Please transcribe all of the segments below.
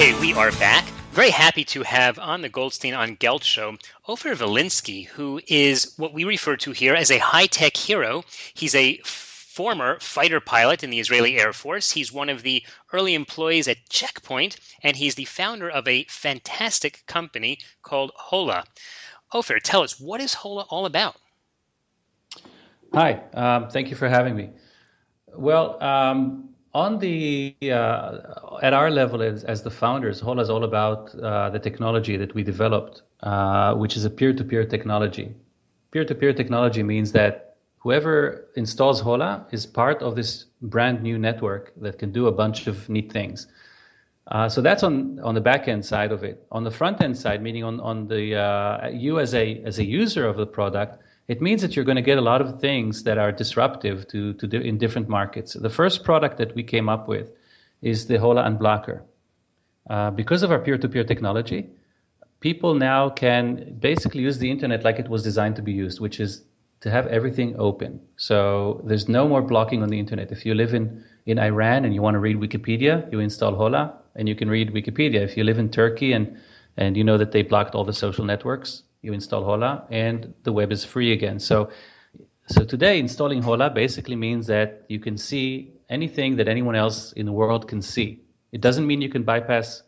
Okay, we are back. Very happy to have on the Goldstein on Gelt Show, Ofer Vilenski, who is what we refer to here as a high-tech hero. He's a former fighter pilot in the Israeli Air Force. He's one of the early employees at Checkpoint, and he's the founder of a fantastic company called Hola. Ofer, tell us, what is Hola all about? Hi, thank you for having me. Well, at our level as the founders, Hola is all about the technology that we developed, which is a peer-to-peer technology. Peer-to-peer technology means that whoever installs Hola is part of this brand new network that can do a bunch of neat things. So that's on the back end side of it. On the front end side, meaning on the you as a user of the product, it means that you're going to get a lot of things that are disruptive in different markets. The first product that we came up with is the Hola Unblocker. Because of our peer-to-peer technology, people now can basically use the internet like it was designed to be used, which is to have everything open. So there's no more blocking on the internet. If you live in Iran and you want to read Wikipedia, you install Hola and you can read Wikipedia. If you live in Turkey and you know that they blocked all the social networks, you install Hola and the web is free again. So today installing Hola basically means that you can see anything that anyone else in the world can see. It doesn't mean you can bypass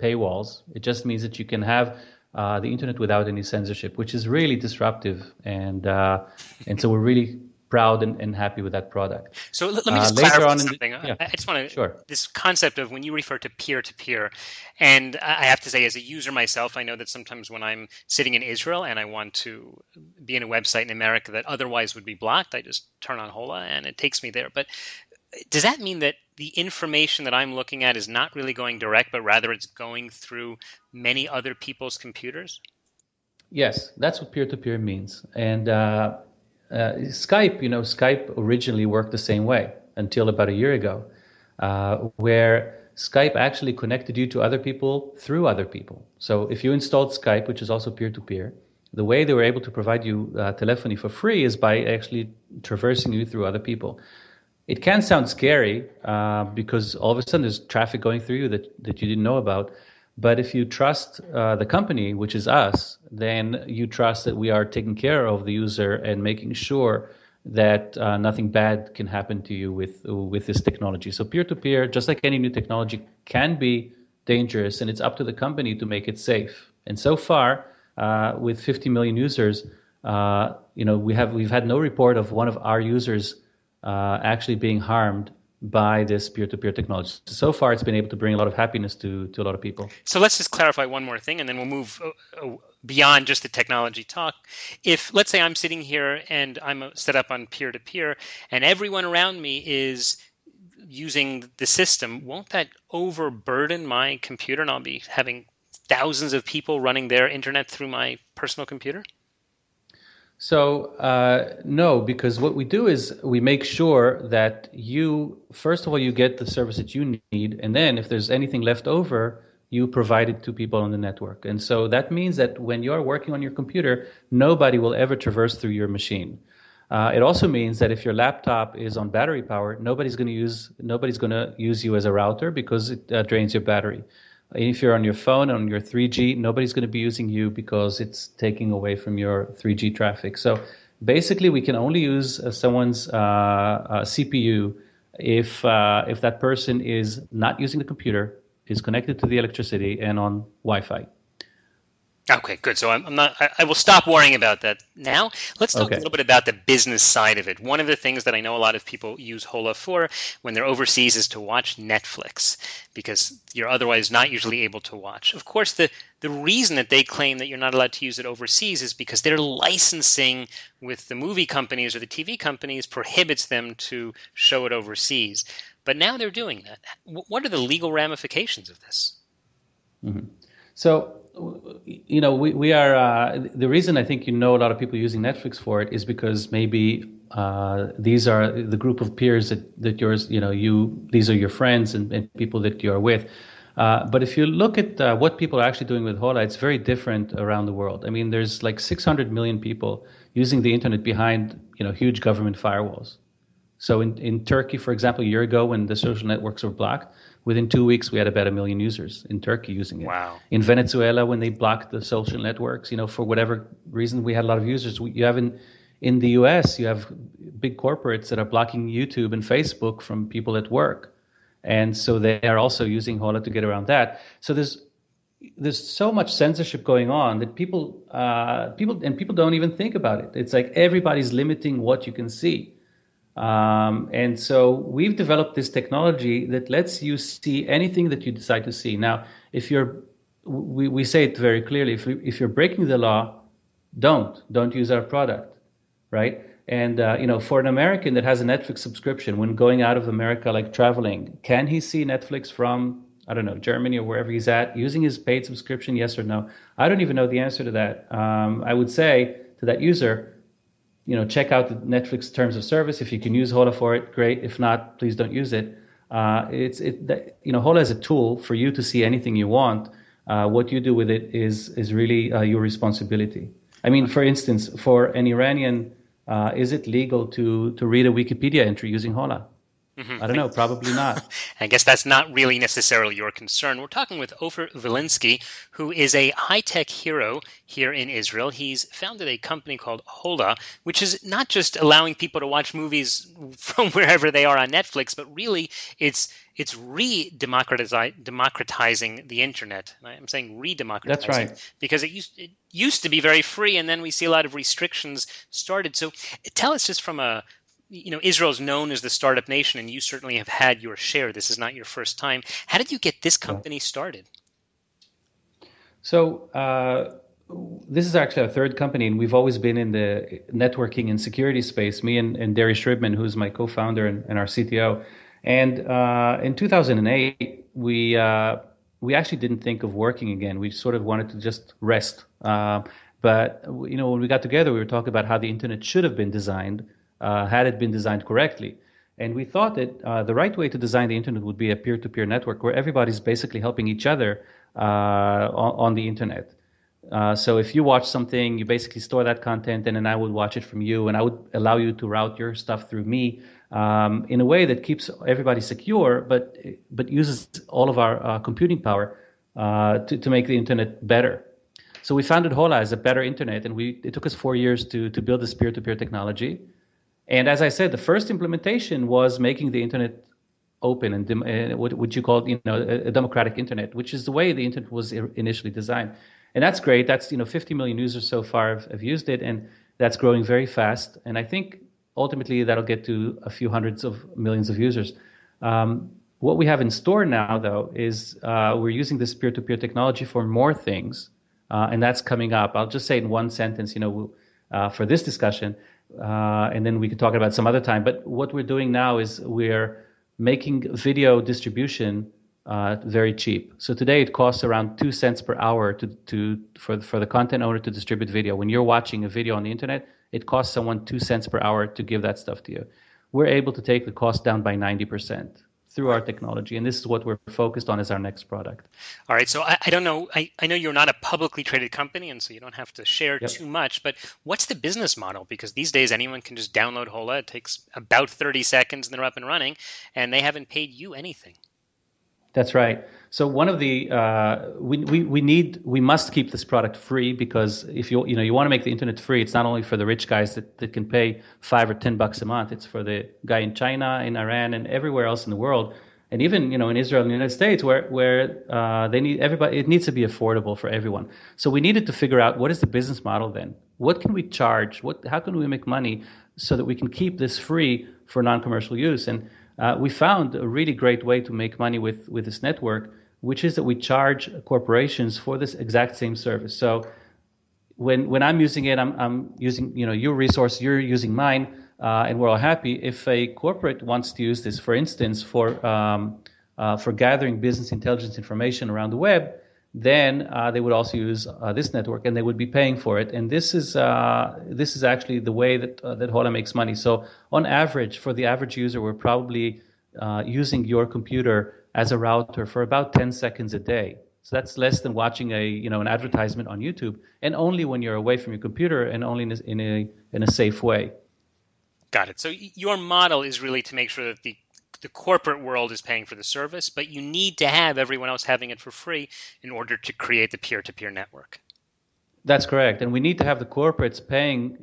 paywalls. It just means that you can have the internet without any censorship, which is really disruptive. And so we're really proud and happy with that product. So let me just clarify something. Yeah, I just want to, sure. This concept of when you refer to peer-to-peer, and I have to say as a user myself, I know that sometimes when I'm sitting in Israel and I want to be in a website in America that otherwise would be blocked, I just turn on Hola and it takes me there. But does that mean that the information that I'm looking at is not really going direct, but rather it's going through many other people's computers? Yes, that's what peer-to-peer means. And Skype originally worked the same way until about a year ago, where Skype actually connected you to other people through other people. So if you installed Skype, which is also peer-to-peer, the way they were able to provide you telephony for free is by actually traversing you through other people. It can sound scary because all of a sudden there's traffic going through you that you didn't know about. But if you trust the company, which is us, then you trust that we are taking care of the user and making sure that nothing bad can happen to you with this technology. So peer-to-peer, just like any new technology, can be dangerous, and it's up to the company to make it safe. And so far, with 50 million users, we've had no report of one of our users actually being harmed by this peer-to-peer technology. So far, it's been able to bring a lot of happiness to a lot of people. So let's just clarify one more thing, and then we'll move beyond just the technology talk. If, let's say I'm sitting here and I'm set up on peer-to-peer, and everyone around me is using the system, won't that overburden my computer and I'll be having thousands of people running their internet through my personal computer? So no, because what we do is we make sure that first of all, you get the service that you need, and then if there's anything left over, you provide it to people on the network. And so that means that when you're working on your computer, nobody will ever traverse through your machine. It also means that if your laptop is on battery power, nobody's going to use you as a router because it drains your battery. If you're on your phone, on your 3G, nobody's going to be using you because it's taking away from your 3G traffic. So basically, we can only use someone's CPU if that person is not using the computer, is connected to the electricity, and on Wi-Fi. Okay, good. So I will stop worrying about that now. Let's talk a little bit about the business side of it. One of the things that I know a lot of people use Hola for when they're overseas is to watch Netflix, because you're otherwise not usually able to watch. Of course, the reason that they claim that you're not allowed to use it overseas is because their licensing with the movie companies or the TV companies prohibits them to show it overseas. But now they're doing that. What are the legal ramifications of this? Mm-hmm. So, we are, the reason I think a lot of people using Netflix for it is because maybe these are the group of peers that yours, these are your friends and people that you're with. But if you look at what people are actually doing with Hola, it's very different around the world. I mean, there's like 600 million people using the internet behind, huge government firewalls. So in Turkey, for example, a year ago when the social networks were blocked, Within 2 weeks, we had about 1 million users in Turkey using it. Wow. In Venezuela, when they blocked the social networks, for whatever reason, we had a lot of users. You have in the US, you have big corporates that are blocking YouTube and Facebook from people at work. And so they are also using Hola to get around that. So there's so much censorship going on that people don't even think about it. It's like everybody's limiting what you can see. And so we've developed this technology that lets you see anything that you decide to see. Now, we say it very clearly, if you're breaking the law, don't use our product, right? And for an American that has a Netflix subscription, when going out of America, like traveling, can he see Netflix from, I don't know, Germany or wherever he's at, using his paid subscription, yes or no? I don't even know the answer to that. I would say to that user, check out the Netflix terms of service. If you can use Hola for it, great. If not, please don't use it. Hola is a tool for you to see anything you want. What you do with it is really your responsibility. I mean, for instance, for an Iranian, is it legal to read a Wikipedia entry using Hola? I don't know, probably not. I guess that's not really necessarily your concern. We're talking with Ofer Vilenski, who is a high-tech hero here in Israel. He's founded a company called Hola, which is not just allowing people to watch movies from wherever they are on Netflix, but really it's democratizing the internet. I'm saying re-democratizing. That's right. Because it used to be very free, and then we see a lot of restrictions started. So tell us, just from Israel's known as the startup nation, and you certainly have had your share. This is not your first time. How did you get this company started? So this is actually our third company, and we've always been in the networking and security space, me and Derry Shribman, who's my co-founder and our CTO. And in 2008, we actually didn't think of working again. We sort of wanted to just rest. But when we got together, we were talking about how the internet should have been designed, had it been designed correctly. And we thought that the right way to design the internet would be a peer-to-peer network where everybody's basically helping each other on the internet. So if you watch something, you basically store that content, and then I would watch it from you, and I would allow you to route your stuff through me in a way that keeps everybody secure, but uses all of our computing power to make the internet better. So we founded Hola as a better internet, and it took us 4 years to build this peer-to-peer technology. And as I said, the first implementation was making the internet open and what you call, a democratic internet, which is the way the internet was initially designed. And that's great. That's 50 million users so far have used it, and that's growing very fast. And I think ultimately that'll get to a few hundreds of millions of users. What we have in store now, though, is we're using this peer-to-peer technology for more things, and that's coming up. I'll just say in one sentence, for this discussion. And then we can talk about some other time. But what we're doing now is we're making video distribution very cheap. So today it costs around 2 cents per hour for the content owner to distribute video. When you're watching a video on the internet, it costs someone 2 cents per hour to give that stuff to you. We're able to take the cost down by 90% through our technology, and this is what we're focused on as our next product. All right, so I don't know, I know you're not a publicly traded company, and so you don't have to share too much, but what's the business model? Because these days anyone can just download Hola. It takes about 30 seconds and they're up and running, and they haven't paid you anything. That's right. So one of the we must keep this product free, because if you want to make the internet free, it's not only for the rich guys that can pay $5 or $10 a month. It's for the guy in China, in Iran, and everywhere else in the world, and even in Israel and the United States, where they need everybody. It needs to be affordable for everyone. So we needed to figure out, what is the business model then? What can we charge? How can we make money so that we can keep this free for non-commercial use? And we found a really great way to make money with this network, which is that we charge corporations for this exact same service. So when I'm using it, I'm using your resource, you're using mine, and we're all happy. If a corporate wants to use this, for instance, for gathering business intelligence information around the web, then they would also use this network, and they would be paying for it. And this is actually the way that Hola makes money. So on average, for the average user, we're probably using your computer as a router for about 10 seconds a day. So that's less than watching an advertisement on YouTube, and only when you're away from your computer, and only in a safe way. Got it. So your model is really to make sure that the the corporate world is paying for the service, but you need to have everyone else having it for free in order to create the peer-to-peer network. That's correct, and we need to have the corporates paying,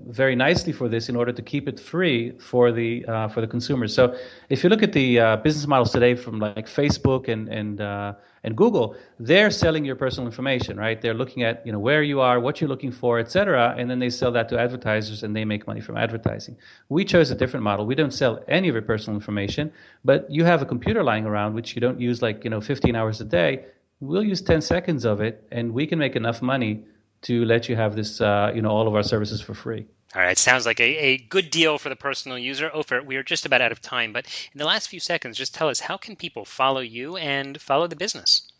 very nicely for this in order to keep it free for the consumers. So, if you look at the business models today from like Facebook and Google, they're selling your personal information, right? They're looking at where you are, what you're looking for, etc., and then they sell that to advertisers, and they make money from advertising. We chose a different model. We don't sell any of your personal information, but you have a computer lying around which you don't use 15 hours a day. We'll use 10 seconds of it, and we can make enough money to let you have this, all of our services for free. All right, sounds like a good deal for the personal user. Ofer, we are just about out of time, but in the last few seconds, just tell us, how can people follow you and follow the business?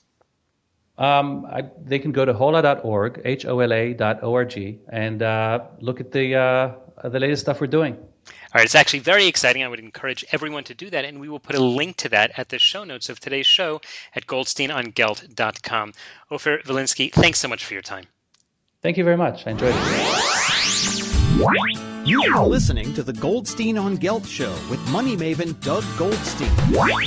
They can go to hola.org, HOLA.org, and look at the latest stuff we're doing. All right, it's actually very exciting. I would encourage everyone to do that, and we will put a link to that at the show notes of today's show at goldsteinongelt.com. Ofer Vilenski, thanks so much for your time. Thank you very much. I enjoyed it. You are listening to the Goldstein on Gelt Show with money maven Doug Goldstein.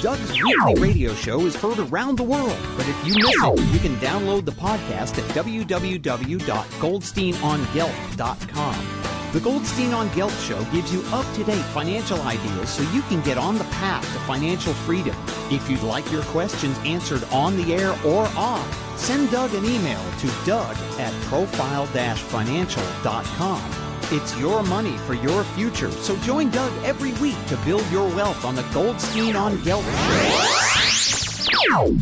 Doug's weekly radio show is heard around the world, but if you miss it, you can download the podcast at www.goldsteinongelt.com. The Goldstein on Gelt Show gives you up-to-date financial ideas so you can get on the path to financial freedom. If you'd like your questions answered on the air or off, send Doug an email to doug@profile-financial.com. It's your money for your future, so join Doug every week to build your wealth on the Goldstein on Gelt Show.